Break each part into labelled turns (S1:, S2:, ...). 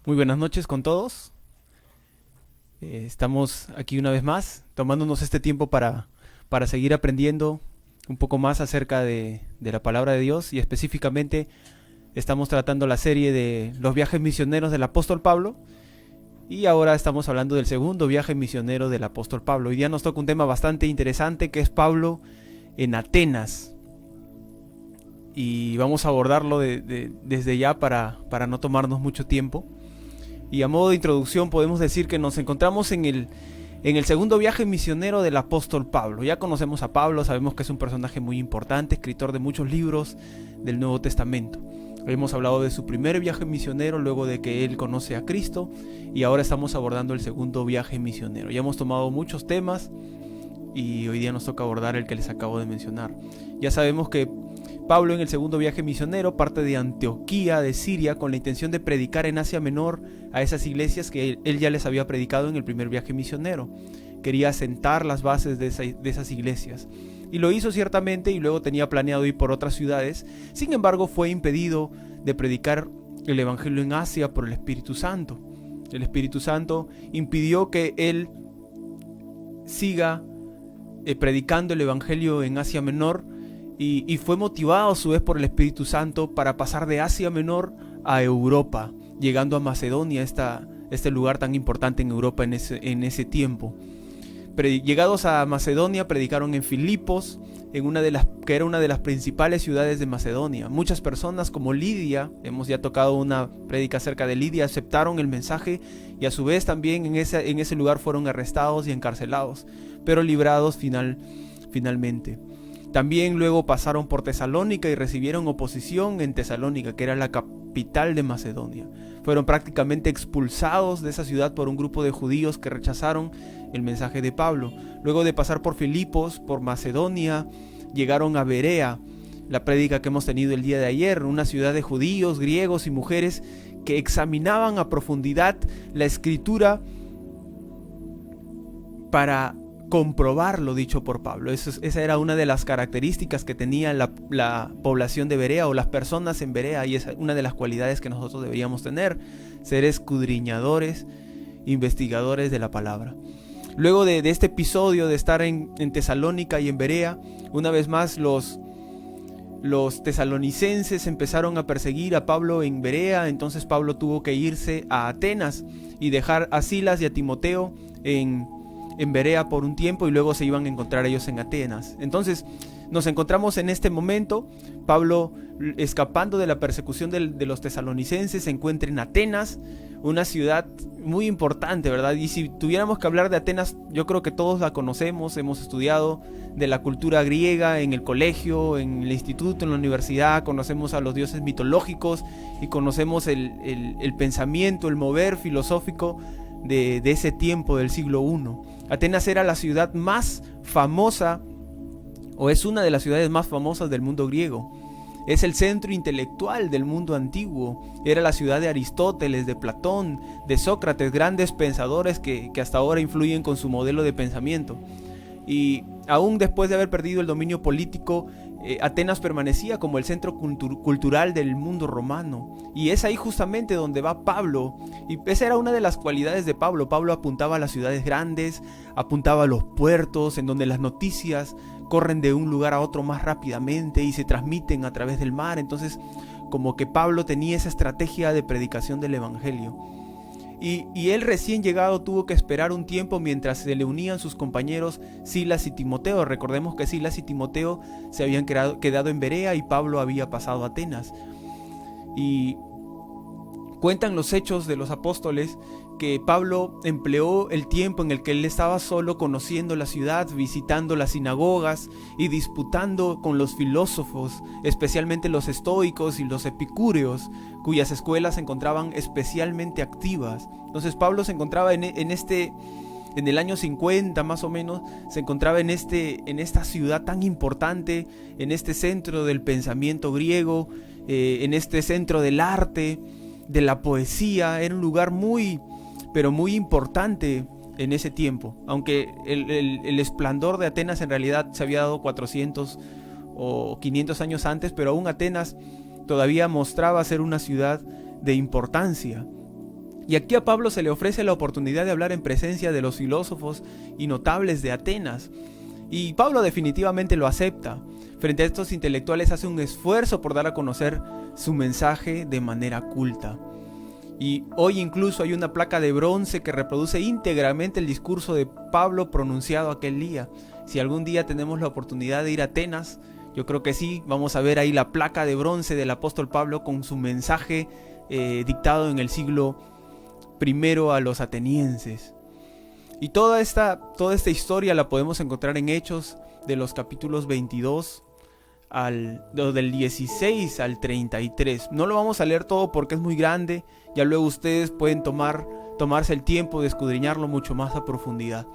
S1: Muy buenas noches con todos. Estamos aquí una vez más, tomándonos este tiempo para seguir aprendiendo un poco más acerca de la palabra de Dios y específicamente estamos tratando la serie de los viajes misioneros del apóstol Pablo y ahora estamos hablando del segundo viaje misionero del apóstol Pablo. Hoy día nos toca un tema bastante interesante que es Pablo en Atenas y vamos a abordarlo desde ya para no tomarnos mucho tiempo. Y a modo de introducción podemos decir que nos encontramos en el segundo viaje misionero del apóstol Pablo. Ya conocemos a Pablo, sabemos que es un personaje muy importante, escritor de muchos libros del Nuevo Testamento. Hemos hablado de su primer viaje misionero, luego de que él conoce a Cristo, y ahora estamos abordando el segundo viaje misionero. Ya hemos tomado muchos temas y hoy día nos toca abordar el que les acabo de mencionar. Ya sabemos que Pablo en el segundo viaje misionero parte de Antioquía de Siria con la intención de predicar en Asia Menor a esas iglesias que él ya les había predicado en el primer viaje misionero. Quería asentar las bases de esas iglesias. Y lo hizo ciertamente y luego tenía planeado ir por otras ciudades. Sin embargo, fue impedido de predicar el evangelio en Asia por el Espíritu Santo. El Espíritu Santo impidió que él siga predicando el evangelio en Asia Menor y fue motivado a su vez por el Espíritu Santo para pasar de Asia Menor a Europa, llegando a Macedonia, este lugar tan importante en Europa en ese tiempo. Llegados a Macedonia, predicaron en Filipos, que era una de las principales ciudades de Macedonia. Muchas personas como Lidia, hemos ya tocado una prédica acerca de Lidia, aceptaron el mensaje y a su vez también en ese lugar fueron arrestados y encarcelados, pero librados finalmente. También luego pasaron por Tesalónica y recibieron oposición en Tesalónica, que era la capital de Macedonia. Fueron prácticamente expulsados de esa ciudad por un grupo de judíos que rechazaron el mensaje de Pablo. Luego de pasar por Filipos, por Macedonia, llegaron a Berea, la prédica que hemos tenido el día de ayer, una ciudad de judíos, griegos y mujeres que examinaban a profundidad la escritura para comprobar lo dicho por Pablo. Esa era una de las características que tenía la población de Berea o las personas en Berea, y es una de las cualidades que nosotros deberíamos tener, ser escudriñadores, investigadores de la palabra. Luego de este episodio de estar en Tesalónica y en Berea, una vez más los tesalonicenses empezaron a perseguir a Pablo en Berea. Entonces Pablo tuvo que irse a Atenas y dejar a Silas y a Timoteo en Berea por un tiempo y luego se iban a encontrar ellos en Atenas. Entonces nos encontramos en este momento, Pablo escapando de la persecución de los tesalonicenses, se encuentra en Atenas, una ciudad muy importante, ¿verdad? Y si tuviéramos que hablar de Atenas, yo creo que todos la conocemos, hemos estudiado de la cultura griega en el colegio, en el instituto, en la universidad, conocemos a los dioses mitológicos y conocemos el pensamiento, el mover filosófico de ese tiempo del siglo I. Atenas era la ciudad más famosa, o es una de las ciudades más famosas del mundo griego. Es el centro intelectual del mundo antiguo. Era la ciudad de Aristóteles, de Platón, de Sócrates, grandes pensadores que hasta ahora influyen con su modelo de pensamiento. Y aún después de haber perdido el dominio político, Atenas permanecía como el centro cultural del mundo romano. Y es ahí justamente donde va Pablo. Y esa era una de las cualidades de Pablo. Pablo apuntaba a las ciudades grandes, apuntaba a los puertos, en donde las noticias corren de un lugar a otro más rápidamente y se transmiten a través del mar. Entonces, como que Pablo tenía esa estrategia de predicación del evangelio. Y él recién llegado tuvo que esperar un tiempo mientras se le unían sus compañeros Silas y Timoteo. Recordemos que Silas y Timoteo se habían quedado en Berea y Pablo había pasado a Atenas. Y cuentan los hechos de los apóstoles que Pablo empleó el tiempo en el que él estaba solo conociendo la ciudad, visitando las sinagogas y disputando con los filósofos, especialmente los estoicos y los epicúreos, cuyas escuelas se encontraban especialmente activas. Entonces Pablo se encontraba en el año 50 más o menos, se encontraba en esta ciudad tan importante, en este centro del pensamiento griego, en este centro del arte, de la poesía. Era un lugar pero muy importante en ese tiempo, aunque el esplendor de Atenas en realidad se había dado 400 o 500 años antes, pero aún Atenas todavía mostraba ser una ciudad de importancia. Y aquí a Pablo se le ofrece la oportunidad de hablar en presencia de los filósofos y notables de Atenas. Y Pablo definitivamente lo acepta. Frente a estos intelectuales hace un esfuerzo por dar a conocer su mensaje de manera culta. Y hoy incluso hay una placa de bronce que reproduce íntegramente el discurso de Pablo pronunciado aquel día. Si algún día tenemos la oportunidad de ir a Atenas, yo creo que sí, vamos a ver ahí la placa de bronce del apóstol Pablo con su mensaje dictado en el siglo I a los atenienses. Y toda esta historia la podemos encontrar en Hechos de los capítulos 22 del 16 al 33. No lo vamos a leer todo porque es muy grande. Ya luego ustedes pueden tomarse el tiempo de escudriñarlo mucho más a profundidad.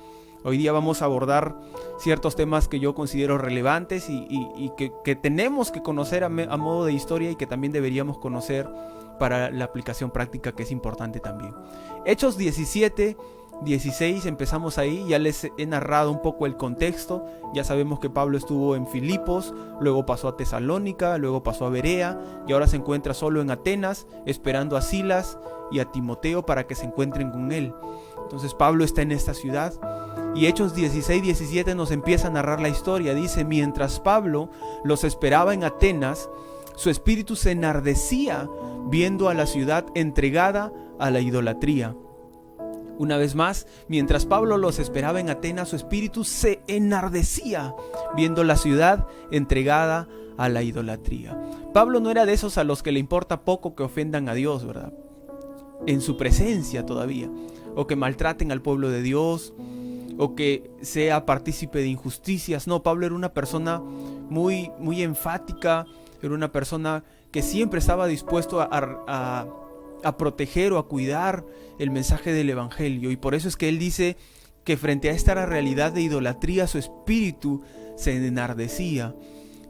S1: Hoy día vamos a abordar ciertos temas que yo considero relevantes y que tenemos que conocer a modo de historia y que también deberíamos conocer para la aplicación práctica, que es importante también. Hechos 17, 16, empezamos ahí. Ya les he narrado un poco el contexto. Ya sabemos que Pablo estuvo en Filipos, luego pasó a Tesalónica, luego pasó a Berea y ahora se encuentra solo en Atenas, esperando a Silas y a Timoteo para que se encuentren con él. Entonces Pablo está en esta ciudad y Hechos 16, 17 nos empieza a narrar la historia. Dice: mientras Pablo los esperaba en Atenas, su espíritu se enardecía viendo a la ciudad entregada a la idolatría. Una vez más, mientras Pablo los esperaba en Atenas, su espíritu se enardecía viendo la ciudad entregada a la idolatría. Pablo no era de esos a los que le importa poco que ofendan a Dios, ¿verdad? En su presencia todavía, o que maltraten al pueblo de Dios, o que sea partícipe de injusticias. No, Pablo era una persona muy enfática, era una persona que siempre estaba dispuesto a proteger o a cuidar el mensaje del evangelio, y por eso es que él dice que frente a esta realidad de idolatría su espíritu se enardecía.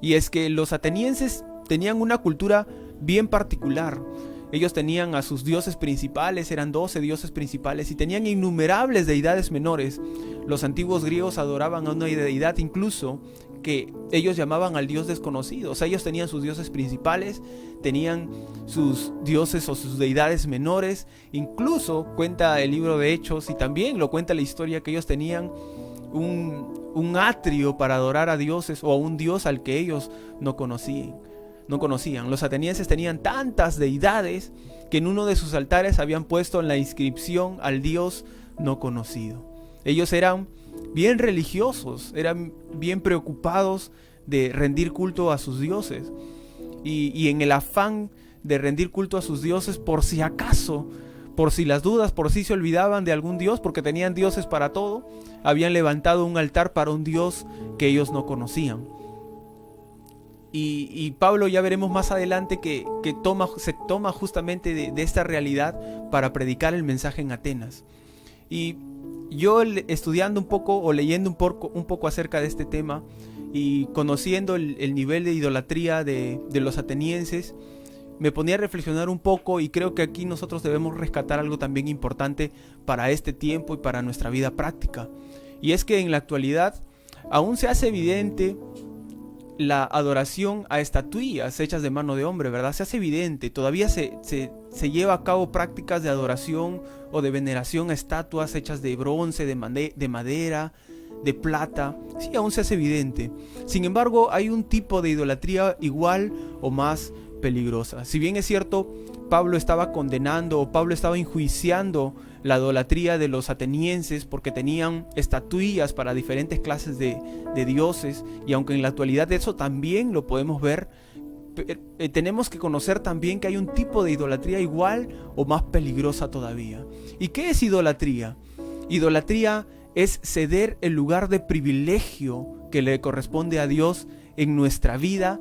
S1: Y es que los atenienses tenían una cultura bien particular. Ellos tenían a sus dioses principales, eran 12 dioses principales, y tenían innumerables deidades menores. Los antiguos griegos adoraban a una deidad incluso que ellos llamaban al dios desconocido. O sea, ellos tenían sus dioses principales, tenían sus dioses o sus deidades menores. Incluso cuenta el libro de Hechos, y también lo cuenta la historia, que ellos tenían un atrio para adorar a dioses o a un dios al que ellos no conocían. Los atenienses tenían tantas deidades que en uno de sus altares habían puesto en la inscripción al dios no conocido. Ellos eran bien religiosos, eran bien preocupados de rendir culto a sus dioses. Y en el afán de rendir culto a sus dioses, por si acaso, por si las dudas, por si se olvidaban de algún dios, porque tenían dioses para todo, habían levantado un altar para un dios que ellos no conocían. Y Pablo, ya veremos más adelante, que se toma justamente de esta realidad para predicar el mensaje en Atenas. Y yo, estudiando un poco o leyendo un poco acerca de este tema y conociendo el nivel de idolatría de los atenienses, me ponía a reflexionar un poco, y creo que aquí nosotros debemos rescatar algo también importante para este tiempo y para nuestra vida práctica. Y es que en la actualidad aún se hace evidente la adoración a estatuillas hechas de mano de hombre, ¿verdad? Se hace evidente, todavía se lleva a cabo prácticas de adoración o de veneración a estatuas hechas de bronce, de madera, de plata. Sí, aún se hace evidente. Sin embargo, hay un tipo de idolatría igual o más peligrosa. Si bien es cierto, Pablo estaba condenando, o Pablo estaba enjuiciando la idolatría de los atenienses porque tenían estatuillas para diferentes clases de dioses, y aunque en la actualidad eso también lo podemos ver, tenemos que conocer también que hay un tipo de idolatría igual o más peligrosa todavía. ¿Y qué es idolatría? Idolatría es ceder el lugar de privilegio que le corresponde a Dios en nuestra vida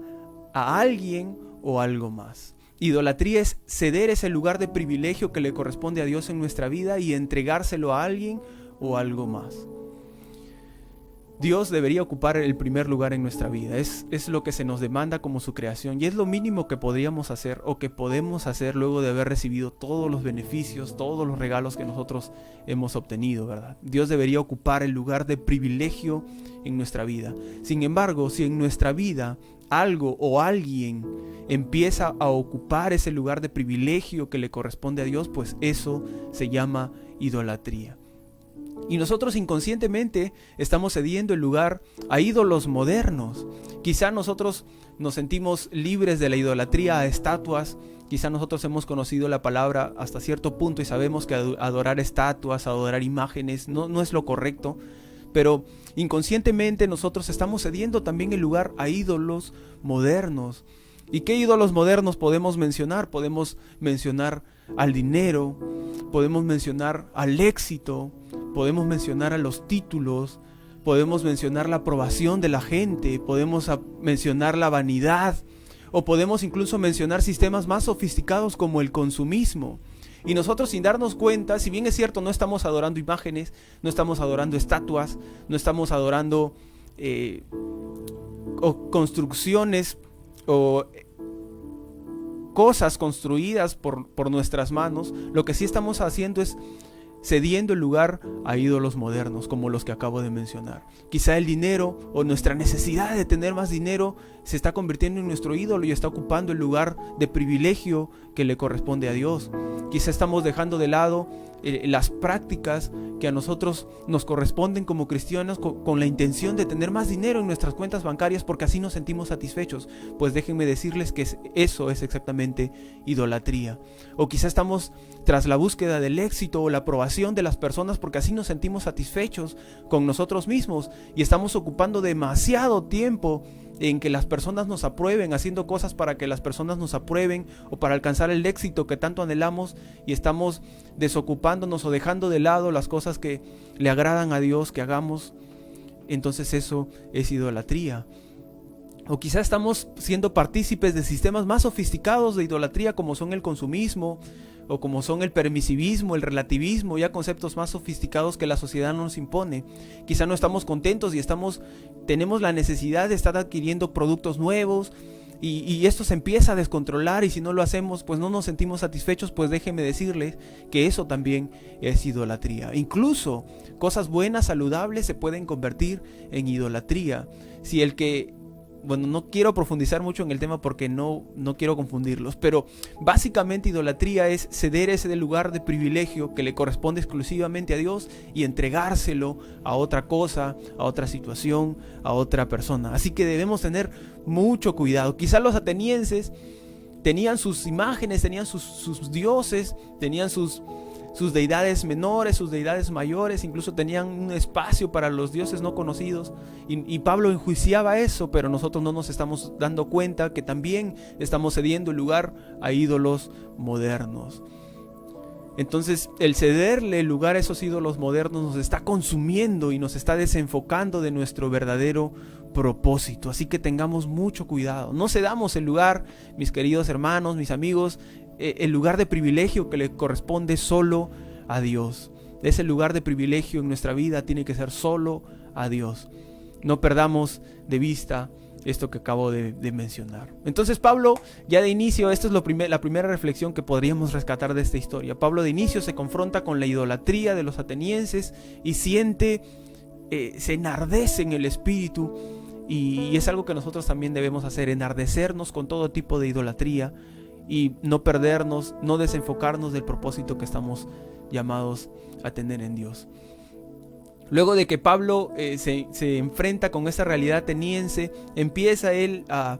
S1: a alguien o algo más. Idolatría es ceder ese lugar de privilegio que le corresponde a Dios en nuestra vida y entregárselo a alguien o algo más. Dios debería ocupar el primer lugar en nuestra vida. Es lo que se nos demanda como su creación, y es lo mínimo que podríamos hacer o que podemos hacer luego de haber recibido todos los beneficios, todos los regalos que nosotros hemos obtenido, ¿verdad? Dios debería ocupar el lugar de privilegio en nuestra vida. Sin embargo, si en nuestra vida algo o alguien empieza a ocupar ese lugar de privilegio que le corresponde a Dios, pues eso se llama idolatría. Y nosotros inconscientemente estamos cediendo el lugar a ídolos modernos. Quizá nosotros nos sentimos libres de la idolatría a estatuas. Quizá nosotros hemos conocido la palabra hasta cierto punto y sabemos que adorar estatuas, adorar imágenes no es lo correcto. Pero inconscientemente nosotros estamos cediendo también el lugar a ídolos modernos. ¿Y qué ídolos modernos podemos mencionar? Podemos mencionar al dinero, podemos mencionar al éxito, podemos mencionar a los títulos, podemos mencionar la aprobación de la gente, podemos mencionar la vanidad, o podemos incluso mencionar sistemas más sofisticados como el consumismo. Y nosotros, sin darnos cuenta, si bien es cierto, no estamos adorando imágenes, no estamos adorando estatuas, no estamos adorando o construcciones o cosas construidas por nuestras manos, lo que sí estamos haciendo es cediendo el lugar a ídolos modernos como los que acabo de mencionar. Quizá el dinero o nuestra necesidad de tener más dinero se está convirtiendo en nuestro ídolo y está ocupando el lugar de privilegio que le corresponde a Dios. Quizá estamos dejando de lado las prácticas que a nosotros nos corresponden como cristianos con la intención de tener más dinero en nuestras cuentas bancarias porque así nos sentimos satisfechos. Pues déjenme decirles que eso es exactamente idolatría. O quizá estamos tras la búsqueda del éxito o la aprobación de las personas porque así nos sentimos satisfechos con nosotros mismos y estamos ocupando demasiado tiempo en que las personas nos aprueben, haciendo cosas para que las personas nos aprueben o para alcanzar el éxito que tanto anhelamos, y estamos desocupándonos o dejando de lado las cosas que le agradan a Dios que hagamos. Entonces eso es idolatría. O quizá estamos siendo partícipes de sistemas más sofisticados de idolatría como son el consumismo o como son el permisivismo, el relativismo, ya conceptos más sofisticados que la sociedad nos impone. Quizá no estamos contentos y tenemos la necesidad de estar adquiriendo productos nuevos y esto se empieza a descontrolar, y si no lo hacemos pues no nos sentimos satisfechos. Pues déjenme decirles que eso también es idolatría. Incluso cosas buenas, saludables, se pueden convertir en idolatría. No quiero profundizar mucho en el tema porque no quiero confundirlos, pero básicamente idolatría es ceder ese lugar de privilegio que le corresponde exclusivamente a Dios y entregárselo a otra cosa, a otra situación, a otra persona. Así que debemos tener mucho cuidado. Quizás los atenienses tenían sus imágenes, tenían sus dioses, tenían sus deidades menores, sus deidades mayores, incluso tenían un espacio para los dioses no conocidos, y Pablo enjuiciaba eso, pero nosotros no nos estamos dando cuenta que también estamos cediendo el lugar a ídolos modernos. Entonces el cederle el lugar a esos ídolos modernos nos está consumiendo y nos está desenfocando de nuestro verdadero propósito. Así que tengamos mucho cuidado, no cedamos el lugar, mis queridos hermanos, mis amigos, el lugar de privilegio que le corresponde solo a Dios. Ese lugar de privilegio en nuestra vida tiene que ser solo a Dios. No perdamos de vista esto que acabo de mencionar. Entonces Pablo, ya de inicio, esta es la primera reflexión que podríamos rescatar de esta historia. Pablo de inicio se confronta con la idolatría de los atenienses y se enardece en el espíritu, y es algo que nosotros también debemos hacer, enardecernos con todo tipo de idolatría y no perdernos, no desenfocarnos del propósito que estamos llamados a tener en Dios. Luego de que Pablo se enfrenta con esa realidad ateniense, empieza él a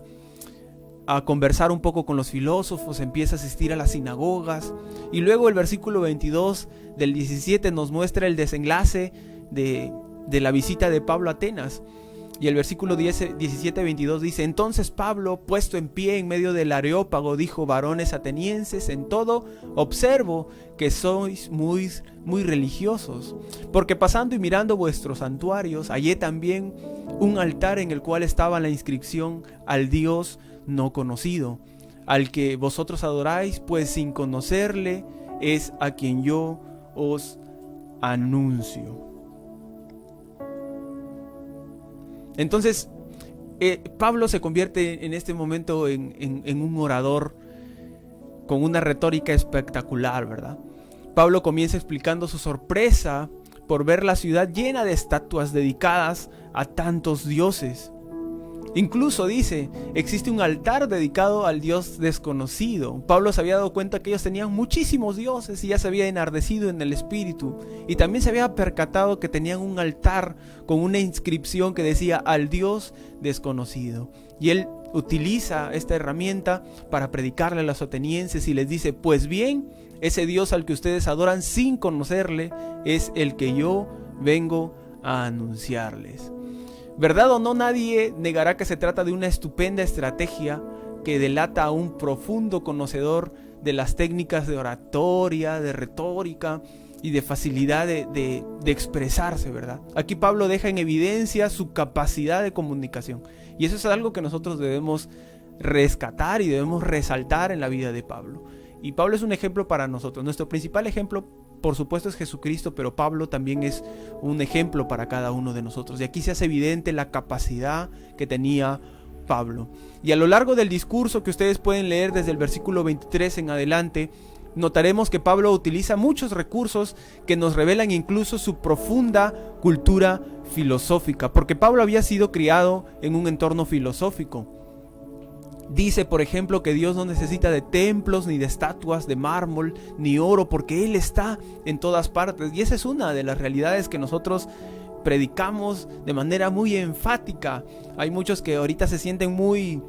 S1: conversar un poco con los filósofos, empieza a asistir a las sinagogas, y luego el versículo 22 del 17 nos muestra el desenlace de la visita de Pablo a Atenas. Y el versículo 17-22 dice: entonces Pablo, puesto en pie en medio del Areópago, dijo: varones atenienses, en todo observo que sois muy, muy religiosos, porque pasando y mirando vuestros santuarios, hallé también un altar en el cual estaba la inscripción: al Dios no conocido, al que vosotros adoráis, pues sin conocerle es a quien yo os anuncio. Entonces, Pablo se convierte en este momento en un orador con una retórica espectacular, ¿verdad? Pablo comienza explicando su sorpresa por ver la ciudad llena de estatuas dedicadas a tantos dioses. Incluso dice, existe un altar dedicado al Dios desconocido. Pablo se había dado cuenta que ellos tenían muchísimos dioses y ya se había enardecido en el espíritu. Y también se había percatado que tenían un altar con una inscripción que decía al Dios desconocido. Y él utiliza esta herramienta para predicarle a los atenienses y les dice, pues bien, ese Dios al que ustedes adoran sin conocerle es el que yo vengo a anunciarles. ¿Verdad o no? Nadie negará que se trata de una estupenda estrategia que delata a un profundo conocedor de las técnicas de oratoria, de retórica y de facilidad de expresarse, ¿verdad? Aquí Pablo deja en evidencia su capacidad de comunicación. Y eso es algo que nosotros debemos rescatar y debemos resaltar en la vida de Pablo. Y Pablo es un ejemplo para nosotros. Nuestro principal ejemplo, por supuesto, es Jesucristo, pero Pablo también es un ejemplo para cada uno de nosotros. Y aquí se hace evidente la capacidad que tenía Pablo. Y a lo largo del discurso que ustedes pueden leer desde el versículo 23 en adelante, notaremos que Pablo utiliza muchos recursos que nos revelan incluso su profunda cultura filosófica, porque Pablo había sido criado en un entorno filosófico. Dice, por ejemplo, que Dios no necesita de templos, ni de estatuas de mármol, ni oro, porque Él está en todas partes. Y esa es una de las realidades que nosotros predicamos de manera muy enfática. Hay muchos que ahorita se sienten muy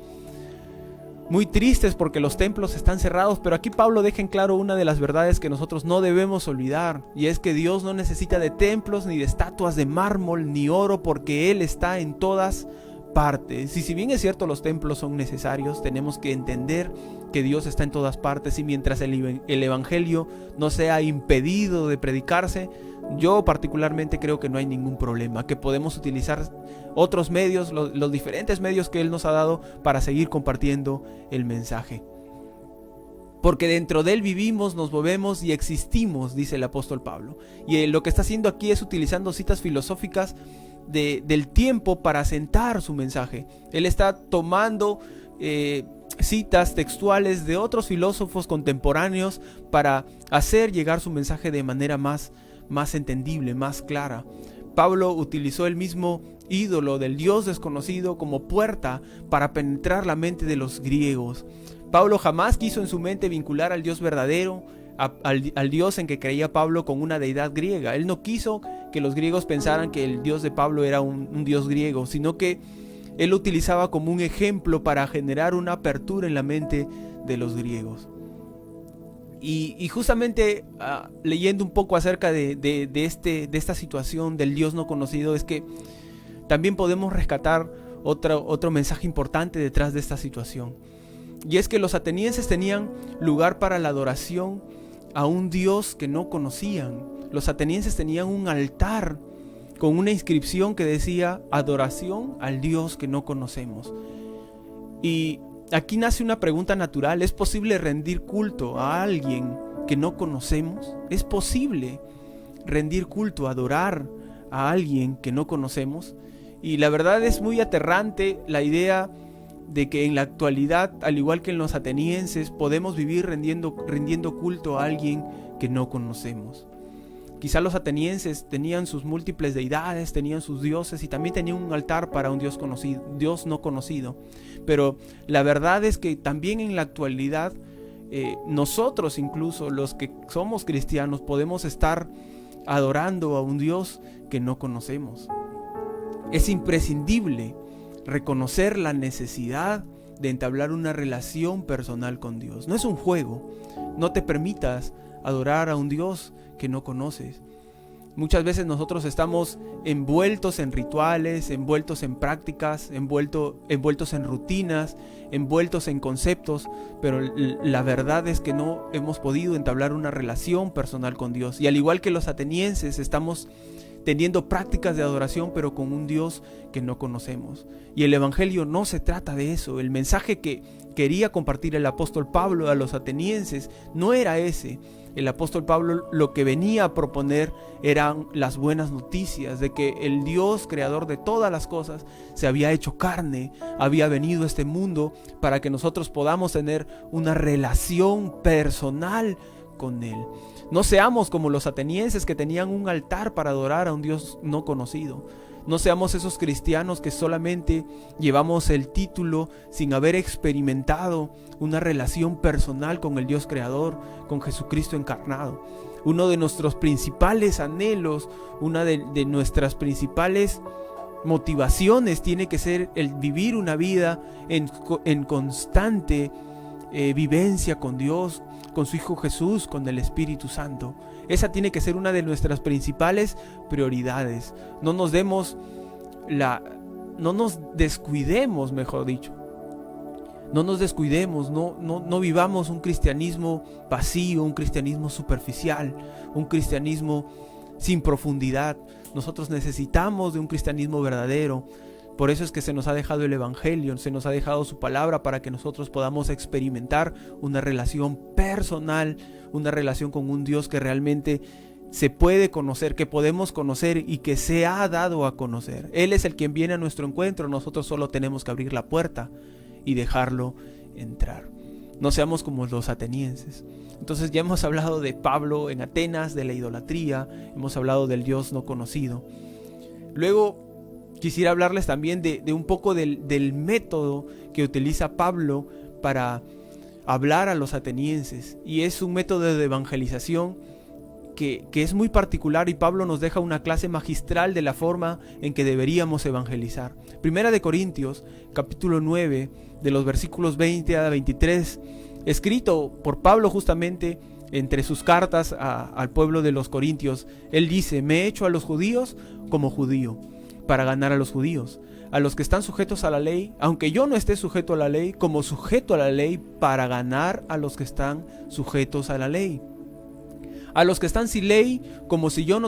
S1: tristes porque los templos están cerrados, pero aquí Pablo deja en claro una de las verdades que nosotros no debemos olvidar, y es que Dios no necesita de templos, ni de estatuas de mármol, ni oro, porque Él está en todas partes. Y si bien es cierto los templos son necesarios, tenemos que entender que Dios está en todas partes, y mientras el evangelio no sea impedido de predicarse, yo particularmente creo que no hay ningún problema, que podemos utilizar otros medios, los diferentes medios que Él nos ha dado para seguir compartiendo el mensaje. Porque dentro de Él vivimos, nos movemos y existimos, dice el apóstol Pablo. Y lo que está haciendo aquí es utilizando citas filosóficas del tiempo para asentar su mensaje. Él está tomando citas textuales de otros filósofos contemporáneos para hacer llegar su mensaje de manera más entendible, más clara. Pablo utilizó el mismo ídolo del Dios desconocido como puerta para penetrar la mente de los griegos. Pablo jamás quiso en su mente vincular al Dios verdadero, al Dios en que creía Pablo, con una deidad griega. Él no quiso que los griegos pensaran que el Dios de Pablo era un Dios griego, sino que él lo utilizaba como un ejemplo para generar una apertura en la mente de los griegos. Y justamente leyendo un poco acerca de esta situación del Dios no conocido, es que también podemos rescatar otro mensaje importante detrás de esta situación. Y es que los atenienses tenían lugar para la adoración a un Dios que no conocían. Los atenienses tenían un altar con una inscripción que decía adoración al Dios que no conocemos. Y aquí nace una pregunta natural: ¿es posible rendir culto a alguien que no conocemos? ¿Es posible rendir culto, adorar a alguien que no conocemos? Y la verdad es muy aterrante la idea de que en la actualidad, al igual que en los atenienses, podemos vivir rindiendo culto a alguien que no conocemos. Quizá los atenienses tenían sus múltiples deidades, tenían sus dioses y también tenían un altar para un Dios no conocido. Pero la verdad es que también en la actualidad, nosotros incluso los que somos cristianos podemos estar adorando a un Dios que no conocemos. Es imprescindible reconocer la necesidad de entablar una relación personal con Dios. No es un juego. No te permitas adorar a un Dios que no conoces. Muchas veces nosotros estamos envueltos en rituales, envueltos en prácticas, envueltos en rutinas, envueltos en conceptos, pero la verdad es que no hemos podido entablar una relación personal con Dios. Y al igual que los atenienses, estamos teniendo prácticas de adoración, pero con un Dios que no conocemos. Y el evangelio no se trata de eso. El mensaje que quería compartir el apóstol Pablo a los atenienses no era ese. El apóstol Pablo lo que venía a proponer eran las buenas noticias de que el Dios creador de todas las cosas se había hecho carne, había venido a este mundo para que nosotros podamos tener una relación personal con Él. No seamos como los atenienses que tenían un altar para adorar a un Dios no conocido. No seamos esos cristianos que solamente llevamos el título sin haber experimentado una relación personal con el Dios creador, con Jesucristo encarnado. Uno de nuestros principales anhelos, una de nuestras principales motivaciones tiene que ser el vivir una vida en constante vivencia con Dios, con su Hijo Jesús, con el Espíritu Santo. Esa tiene que ser una de nuestras principales prioridades. No nos descuidemos, mejor dicho. No nos descuidemos, no vivamos un cristianismo vacío, un cristianismo superficial, un cristianismo sin profundidad. Nosotros necesitamos de un cristianismo verdadero. Por eso es que se nos ha dejado el Evangelio, se nos ha dejado su palabra para que nosotros podamos experimentar una relación personal, una relación con un Dios que realmente se puede conocer, que podemos conocer y que se ha dado a conocer. Él es el quien viene a nuestro encuentro, nosotros solo tenemos que abrir la puerta y dejarlo entrar. No seamos como los atenienses. Entonces ya hemos hablado de Pablo en Atenas, de la idolatría, hemos hablado del Dios no conocido. Luego quisiera hablarles también de un poco del método que utiliza Pablo para hablar a los atenienses. Y es un método de evangelización que es muy particular, y Pablo nos deja una clase magistral de la forma en que deberíamos evangelizar. Primera de Corintios, capítulo 9, de los versículos 20 a 23, escrito por Pablo justamente entre sus cartas al pueblo de los corintios. Él dice: me he hecho a los judíos como judío, para ganar a los judíos, a los que están sujetos a la ley, aunque yo no esté sujeto a la ley, como sujeto a la ley, para ganar a los que están sujetos a la ley. A los que están sin ley, como si yo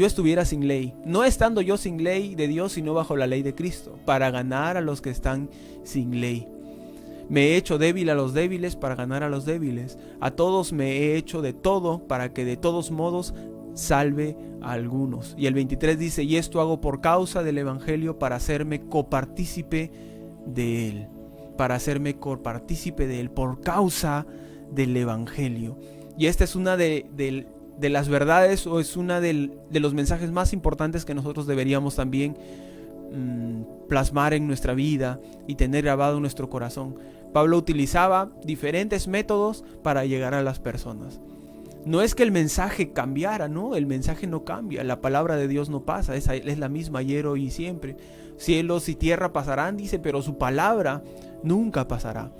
S1: estuviera sin ley, no estando yo sin ley de Dios, sino bajo la ley de Cristo, para ganar a los que están sin ley. Me he hecho débil a los débiles para ganar a los débiles. A todos me he hecho de todo para que de todos modos salve a algunos. Y el 23 dice: y esto hago por causa del Evangelio, para hacerme copartícipe de él. Para hacerme copartícipe de él, por causa del Evangelio. Y esta es una de las verdades, o es una de los mensajes más importantes que nosotros deberíamos también plasmar en nuestra vida y tener grabado en nuestro corazón. Pablo utilizaba diferentes métodos para llegar a las personas. No es que el mensaje cambiara, no, el mensaje no cambia, la palabra de Dios no pasa, es la misma ayer, hoy y siempre. Cielos y tierra pasarán, dice, pero su palabra nunca pasará.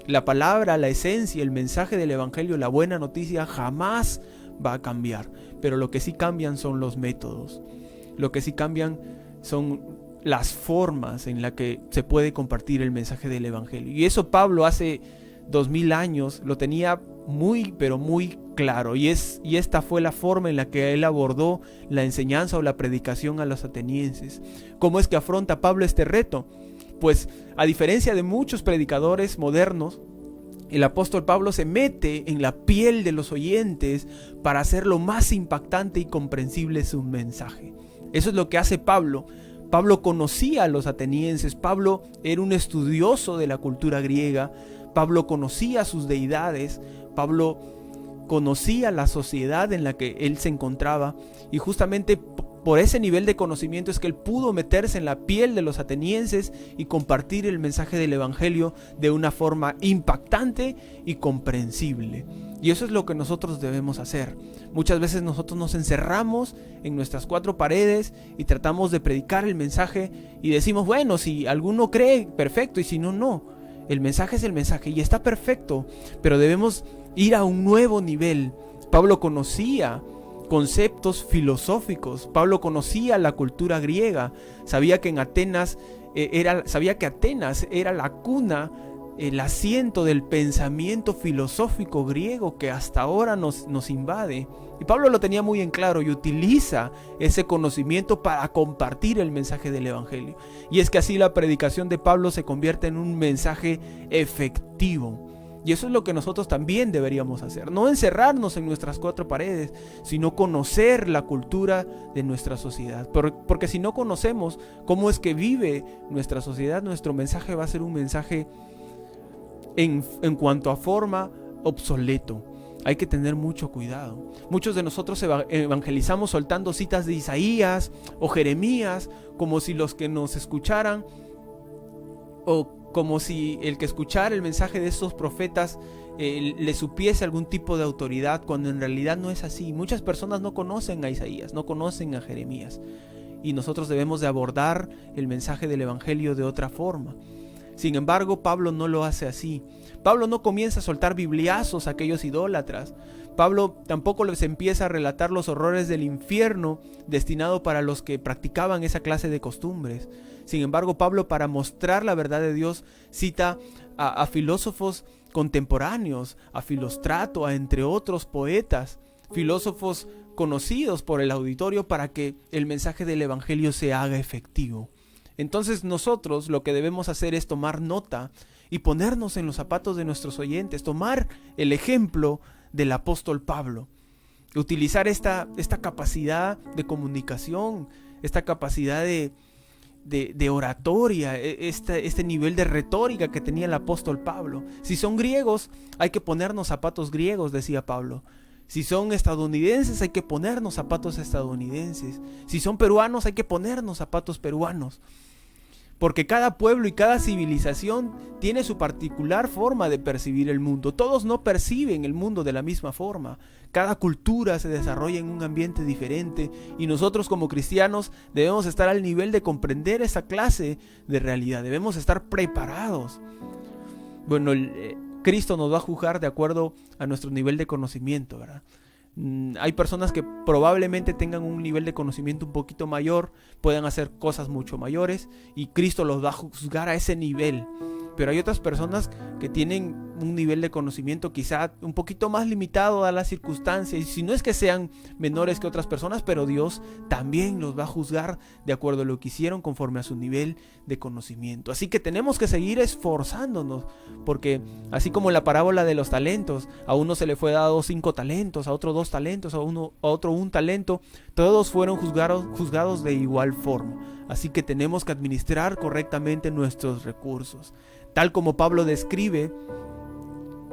S1: La palabra, la esencia, el mensaje del Evangelio, la buena noticia jamás va a cambiar. Pero lo que sí cambian son los métodos. Lo que sí cambian son las formas en las que se puede compartir el mensaje del Evangelio. Y eso Pablo hace 2000 años lo tenía muy, pero muy claro. Y esta fue la forma en la que él abordó la enseñanza o la predicación a los atenienses. ¿Cómo es que afronta Pablo este reto? Pues a diferencia de muchos predicadores modernos, el apóstol Pablo se mete en la piel de los oyentes para hacer lo más impactante y comprensible su mensaje. Eso es lo que hace Pablo. Pablo conocía a los atenienses, Pablo era un estudioso de la cultura griega, Pablo conocía sus deidades, Pablo conocía la sociedad en la que él se encontraba, y justamente por ese nivel de conocimiento es que él pudo meterse en la piel de los atenienses y compartir el mensaje del Evangelio de una forma impactante y comprensible. Y eso es lo que nosotros debemos hacer. Muchas veces nosotros nos encerramos en nuestras cuatro paredes y tratamos de predicar el mensaje y decimos: bueno, si alguno cree, perfecto, y si no, no. El mensaje es el mensaje y está perfecto, pero debemos ir a un nuevo nivel. Pablo conocía conceptos filosóficos, Pablo conocía la cultura griega, sabía que Atenas era la cuna, el asiento del pensamiento filosófico griego que hasta ahora nos invade. Y Pablo lo tenía muy en claro y utiliza ese conocimiento para compartir el mensaje del Evangelio. Y es que así la predicación de Pablo se convierte en un mensaje efectivo. Y eso es lo que nosotros también deberíamos hacer. No encerrarnos en nuestras cuatro paredes, sino conocer la cultura de nuestra sociedad. Porque si no conocemos cómo es que vive nuestra sociedad, nuestro mensaje va a ser un mensaje en cuanto a forma obsoleto. Hay que tener mucho cuidado. Muchos de nosotros evangelizamos soltando citas de Isaías o Jeremías, como si los que nos escucharan, o como si el que escuchara el mensaje de estos profetas le supiese algún tipo de autoridad, cuando en realidad no es así. Muchas personas no conocen a Isaías, no conocen a Jeremías, y nosotros debemos de abordar el mensaje del evangelio de otra forma. Sin embargo, Pablo no lo hace así. Pablo no comienza a soltar bibliazos a aquellos idólatras. Pablo tampoco les empieza a relatar los horrores del infierno destinado para los que practicaban esa clase de costumbres. Sin embargo, Pablo, para mostrar la verdad de Dios, cita a filósofos contemporáneos, a Filóstrato, entre otros poetas, filósofos conocidos por el auditorio, para que el mensaje del evangelio se haga efectivo. Entonces nosotros lo que debemos hacer es tomar nota y ponernos en los zapatos de nuestros oyentes, tomar el ejemplo del apóstol Pablo, utilizar esta capacidad de comunicación, esta capacidad de oratoria, este nivel de retórica que tenía el apóstol Pablo. Si son griegos, hay que ponernos zapatos griegos, decía Pablo. Si son estadounidenses, hay que ponernos zapatos estadounidenses. Si son peruanos, hay que ponernos zapatos peruanos. Porque cada pueblo y cada civilización tiene su particular forma de percibir el mundo. Todos no perciben el mundo de la misma forma. Cada cultura se desarrolla en un ambiente diferente, y nosotros como cristianos debemos estar al nivel de comprender esa clase de realidad. Debemos estar preparados. Bueno, Cristo nos va a juzgar de acuerdo a nuestro nivel de conocimiento, ¿verdad? Hay personas que probablemente tengan un nivel de conocimiento un poquito mayor, puedan hacer cosas mucho mayores, y Cristo los va a juzgar a ese nivel. Pero hay otras personas que tienen un nivel de conocimiento quizá un poquito más limitado a las circunstancias, y si no es que sean menores que otras personas, pero Dios también los va a juzgar de acuerdo a lo que hicieron, conforme a su nivel de conocimiento. Así que tenemos que seguir esforzándonos, porque así como en la parábola de los talentos, a uno se le fue dado 5 talentos, a otro 2 talentos, a otro 1 talento, todos fueron juzgados de igual forma. Así que tenemos que administrar correctamente nuestros recursos. Tal como Pablo describe,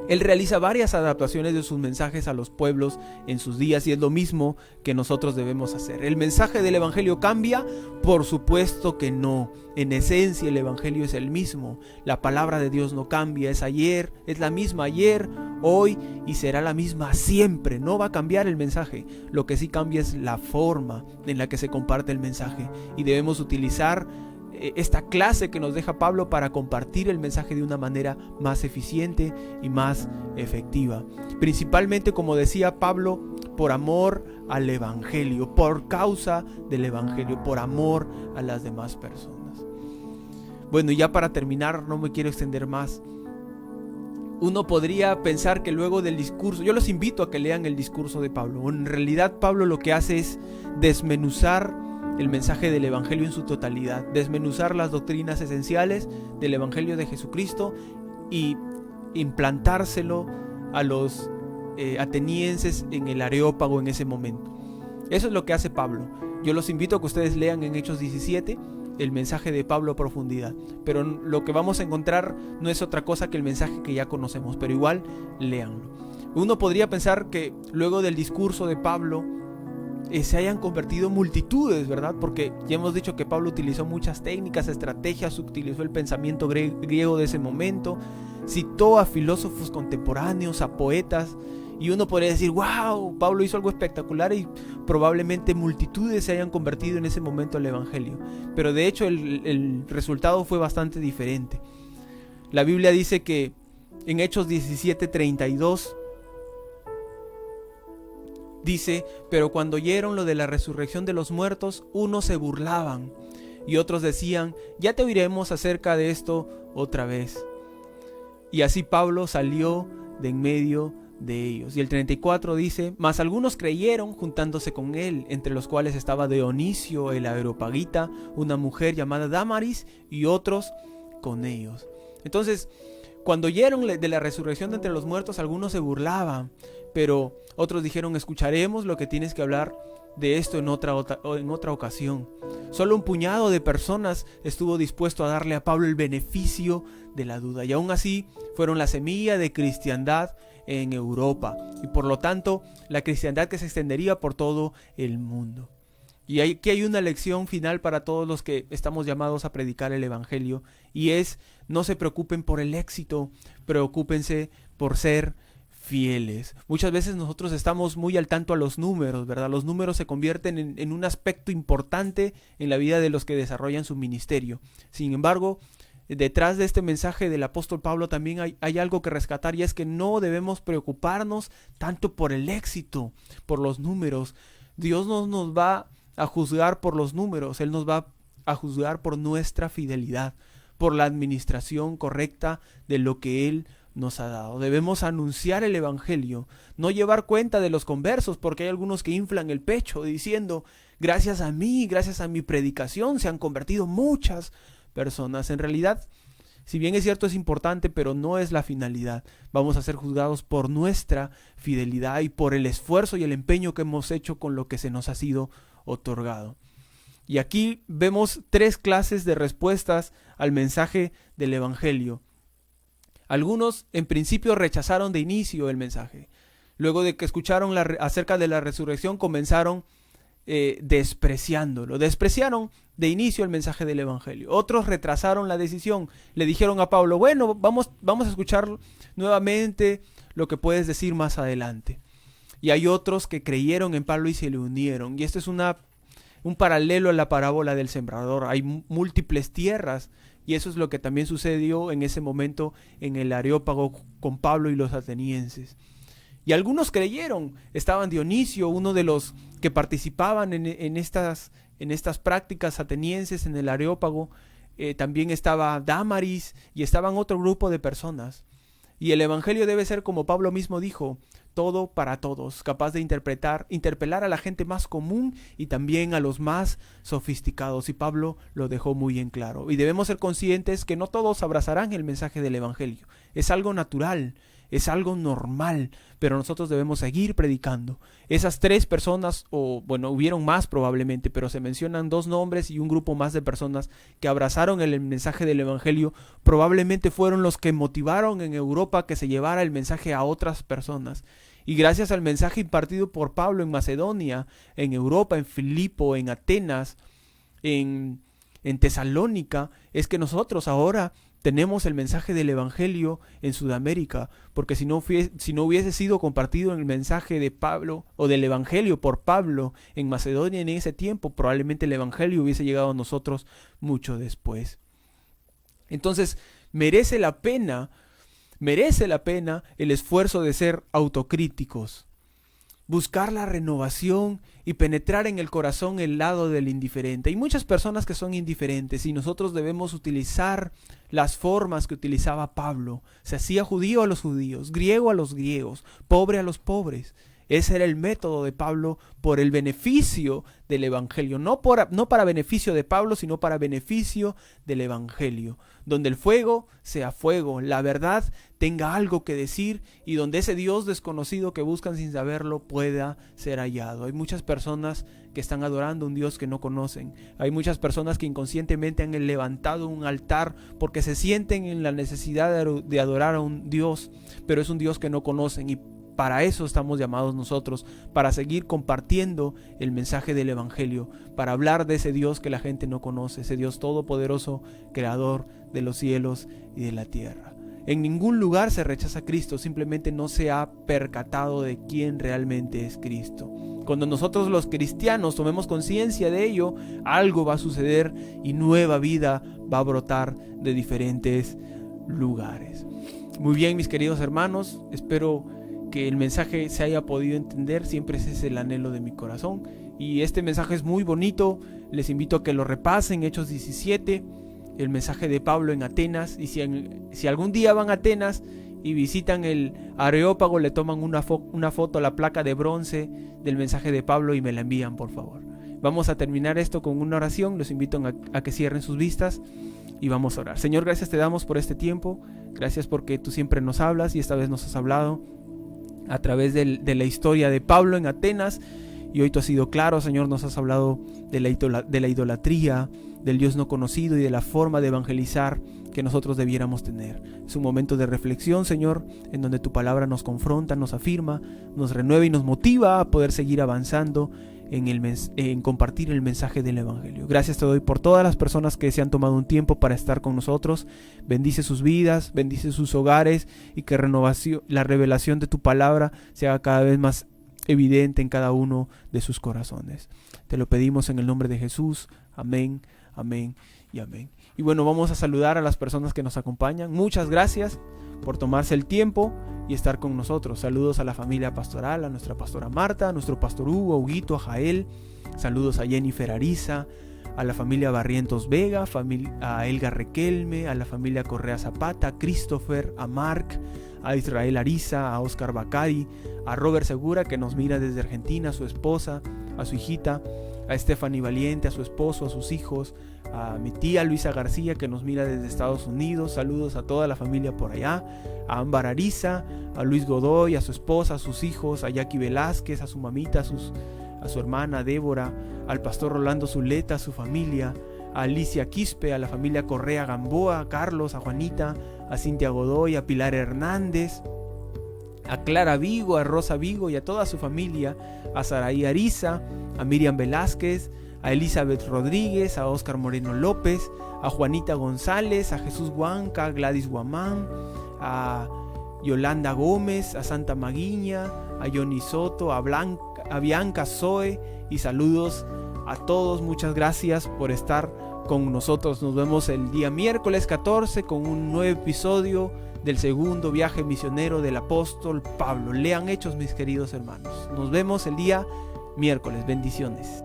S1: él realiza varias adaptaciones de sus mensajes a los pueblos en sus días, y es lo mismo que nosotros debemos hacer. ¿El mensaje del evangelio cambia? Por supuesto que no. En esencia el evangelio es el mismo. La palabra de Dios no cambia, es la misma ayer, hoy, y será la misma siempre. No va a cambiar el mensaje. Lo que sí cambia es la forma en la que se comparte el mensaje, y debemos utilizar esta clase que nos deja Pablo para compartir el mensaje de una manera más eficiente y más efectiva. Principalmente, como decía Pablo, por amor al evangelio, por causa del evangelio, por amor a las demás personas. Bueno, y ya para terminar, no me quiero extender más. Uno podría pensar que luego del discurso, yo los invito a que lean el discurso de Pablo. En realidad Pablo lo que hace es desmenuzar el mensaje del evangelio en su totalidad, desmenuzar las doctrinas esenciales del evangelio de Jesucristo y implantárselo a los atenienses en el Areópago en ese momento. Eso es lo que hace Pablo. Yo los invito a que ustedes lean en Hechos 17 el mensaje de Pablo a profundidad, pero lo que vamos a encontrar no es otra cosa que el mensaje que ya conocemos, pero igual léanlo. Uno podría pensar que luego del discurso de Pablo se hayan convertido multitudes, ¿verdad? Porque ya hemos dicho que Pablo utilizó muchas técnicas, estrategias, utilizó el pensamiento griego de ese momento, citó a filósofos contemporáneos, a poetas, y uno podría decir, wow, Pablo hizo algo espectacular, y probablemente multitudes se hayan convertido en ese momento al evangelio. Pero de hecho el resultado fue bastante diferente. La Biblia dice que en Hechos 17:32 dice: pero cuando oyeron lo de la resurrección de los muertos, unos se burlaban y otros decían: ya te oiremos acerca de esto otra vez. Y así Pablo salió de en medio de ellos. Y el 34 dice: mas algunos creyeron juntándose con él, entre los cuales estaba Dionisio el Areopagita, una mujer llamada Dámaris, y otros con ellos. Entonces, cuando oyeron de la resurrección de entre los muertos, algunos se burlaban, pero otros dijeron: escucharemos lo que tienes que hablar de esto en otra ocasión. Solo un puñado de personas estuvo dispuesto a darle a Pablo el beneficio de la duda, y aún así fueron la semilla de cristiandad en Europa, y por lo tanto la cristiandad que se extendería por todo el mundo. Y aquí hay una lección final para todos los que estamos llamados a predicar el evangelio, y es: no se preocupen por el éxito, preocúpense por ser fieles. Muchas veces nosotros estamos muy al tanto a los números, ¿verdad? Los números se convierten en un aspecto importante en la vida de los que desarrollan su ministerio. Sin embargo, detrás de este mensaje del apóstol Pablo también hay algo que rescatar, y es que no debemos preocuparnos tanto por el éxito, por los números. Dios no nos va a juzgar por los números, Él nos va a juzgar por nuestra fidelidad, por la administración correcta de lo que Él nos ha dado. Debemos anunciar el evangelio, no llevar cuenta de los conversos, porque hay algunos que inflan el pecho diciendo: gracias a mí, gracias a mi predicación se han convertido muchas personas. En realidad, si bien es cierto, es importante, pero no es la finalidad. Vamos a ser juzgados por nuestra fidelidad y por el esfuerzo y el empeño que hemos hecho con lo que se nos ha sido otorgado. Y aquí vemos 3 clases de respuestas al mensaje del evangelio. Algunos en principio rechazaron de inicio el mensaje. Luego de que escucharon acerca de la resurrección, comenzaron despreciándolo. Despreciaron de inicio el mensaje del evangelio. Otros retrasaron la decisión. Le dijeron a Pablo: bueno, vamos a escuchar nuevamente lo que puedes decir más adelante. Y hay otros que creyeron en Pablo y se le unieron. Y esto es un paralelo a la parábola del sembrador. Hay múltiples tierras, y eso es lo que también sucedió en ese momento en el Areópago con Pablo y los atenienses. Y algunos creyeron. Estaban Dionisio, uno de los que participaban en estas prácticas atenienses en el Areópago. También estaba Dámaris, y estaban otro grupo de personas. Y el evangelio debe ser, como Pablo mismo dijo, todo para todos, capaz de interpelar a la gente más común y también a los más sofisticados. Y Pablo lo dejó muy en claro. Y debemos ser conscientes que no todos abrazarán el mensaje del evangelio. Es algo natural, es algo normal, pero nosotros debemos seguir predicando. Esas 3 personas, o bueno, hubieron más probablemente, pero se mencionan 2 nombres y un grupo más de personas que abrazaron el mensaje del evangelio, probablemente fueron los que motivaron en Europa que se llevara el mensaje a otras personas. Y gracias al mensaje impartido por Pablo en Macedonia, en Europa, en Filipo, en Atenas, en Tesalónica, es que nosotros ahora tenemos el mensaje del evangelio en Sudamérica, porque si no hubiese sido compartido el mensaje de Pablo o del evangelio por Pablo en Macedonia en ese tiempo, probablemente el evangelio hubiese llegado a nosotros mucho después. Entonces, merece la pena el esfuerzo de ser autocríticos, buscar la renovación y penetrar en el corazón el lado del indiferente. Hay muchas personas que son indiferentes, y nosotros debemos utilizar las formas que utilizaba Pablo. Se hacía judío a los judíos, griego a los griegos, pobre a los pobres. Ese era el método de Pablo por el beneficio del evangelio, no para beneficio de Pablo, sino para beneficio del evangelio, donde el fuego sea fuego, la verdad tenga algo que decir, y donde ese Dios desconocido que buscan sin saberlo pueda ser hallado. Hay muchas personas que están adorando un Dios que no conocen. Hay muchas personas que inconscientemente han levantado un altar porque se sienten en la necesidad de adorar a un Dios, pero es un Dios que no conocen. Y para eso estamos llamados nosotros, para seguir compartiendo el mensaje del evangelio, para hablar de ese Dios que la gente no conoce, ese Dios todopoderoso, creador de los cielos y de la tierra. En ningún lugar se rechaza a Cristo, simplemente no se ha percatado de quién realmente es Cristo. Cuando nosotros los cristianos tomemos conciencia de ello, algo va a suceder y nueva vida va a brotar de diferentes lugares. Muy bien, mis queridos hermanos, espero que el mensaje se haya podido entender. Siempre ese es el anhelo de mi corazón, y este mensaje es muy bonito. Les invito a que lo repasen, Hechos 17, el mensaje de Pablo en Atenas, y si algún día van a Atenas y visitan el Areópago, le toman una foto, la placa de bronce del mensaje de Pablo, y me la envían, por favor. Vamos a terminar esto con una oración. Los invito a que cierren sus vistas y vamos a orar. Señor, gracias te damos por este tiempo. Gracias porque tú siempre nos hablas, y esta vez nos has hablado a través de la historia de Pablo en Atenas, Y hoy tú has sido claro, Señor, nos has hablado de la idolatría, del Dios no conocido y de la forma de evangelizar que nosotros debiéramos tener. Es un momento de reflexión, Señor, en donde tu palabra nos confronta, nos afirma, nos renueva y nos motiva a poder seguir avanzando en compartir el mensaje del Evangelio. Gracias te doy por todas las personas que se han tomado un tiempo para estar con nosotros. Bendice sus vidas, bendice sus hogares, y que la revelación de tu palabra se haga cada vez más evidente en cada uno de sus corazones. Te lo pedimos en el nombre de Jesús. Amén, amén y amén. Y bueno, vamos a saludar a las personas que nos acompañan. Muchas gracias por tomarse el tiempo y estar con nosotros. Saludos a la familia pastoral, a nuestra pastora Marta, a nuestro pastor Hugo, a Huguito, a Jael. Saludos a Jennifer Ariza, a la familia Barrientos Vega, a Elga Requelme, a la familia Correa Zapata, a Christopher, a Mark, a Israel Ariza, a Oscar Bacari, a Robert Segura, que nos mira desde Argentina, a su esposa, a su hijita, a Stephanie Valiente, a su esposo, a sus hijos, a mi tía Luisa García, que nos mira desde Estados Unidos. Saludos a toda la familia por allá, a Ámbar Ariza, a Luis Godoy, a su esposa, a sus hijos, a Jackie Velázquez, a su mamita, a su hermana Débora, al pastor Rolando Zuleta, a su familia, a Alicia Quispe, a la familia Correa Gamboa, a Carlos, a Juanita, a Cintia Godoy, a Pilar Hernández, a Clara Vigo, a Rosa Vigo y a toda su familia, a Saraí Ariza, a Miriam Velázquez, a Elizabeth Rodríguez, a Oscar Moreno López, a Juanita González, a Jesús Huanca, a Gladys Guamán, a Yolanda Gómez, a Santa Maguiña, a Johnny Soto, a Bianca Zoe, y saludos a todos. Muchas gracias por estar con nosotros. Nos vemos el día miércoles 14 con un nuevo episodio del segundo viaje misionero del apóstol Pablo. Lean Hechos, mis queridos hermanos. Nos vemos el día miércoles. Bendiciones.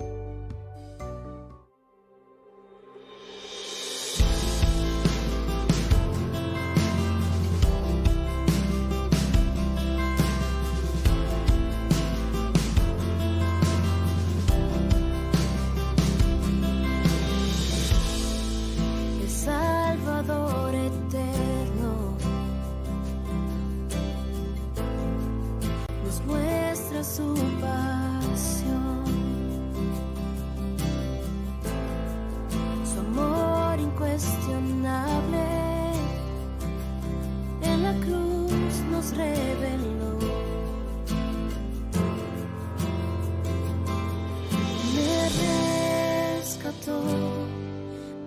S2: Su pasión, su amor incuestionable en la cruz nos reveló. Me rescató,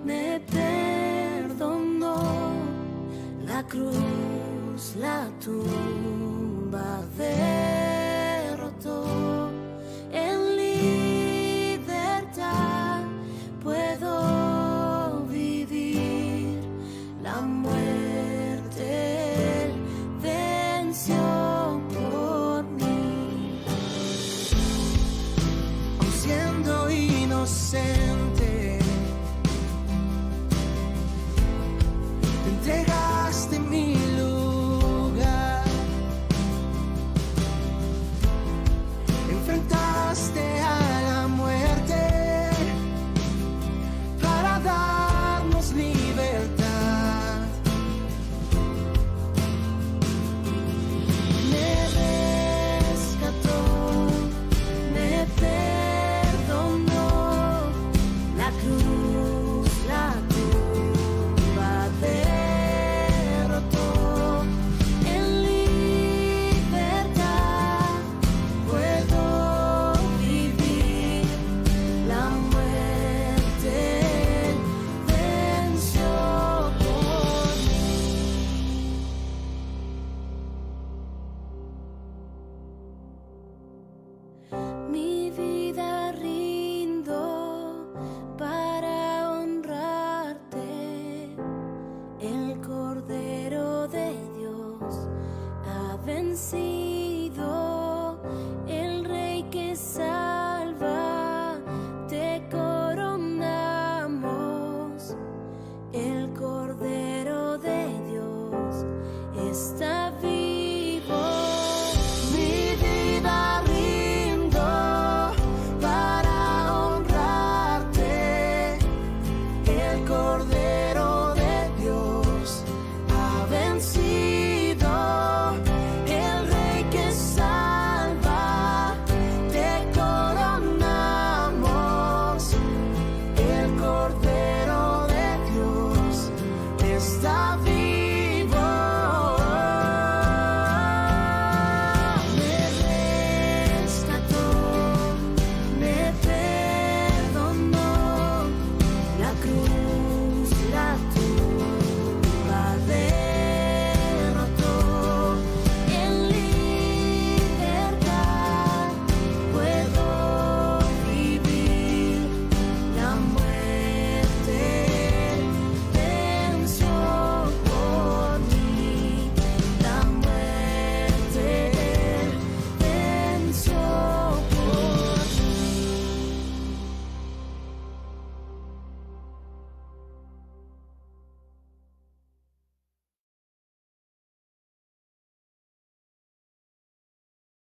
S2: me perdonó, la cruz, la tumba en libertad puedo vivir. La muerte Él venció por mí. Aun siendo inocente,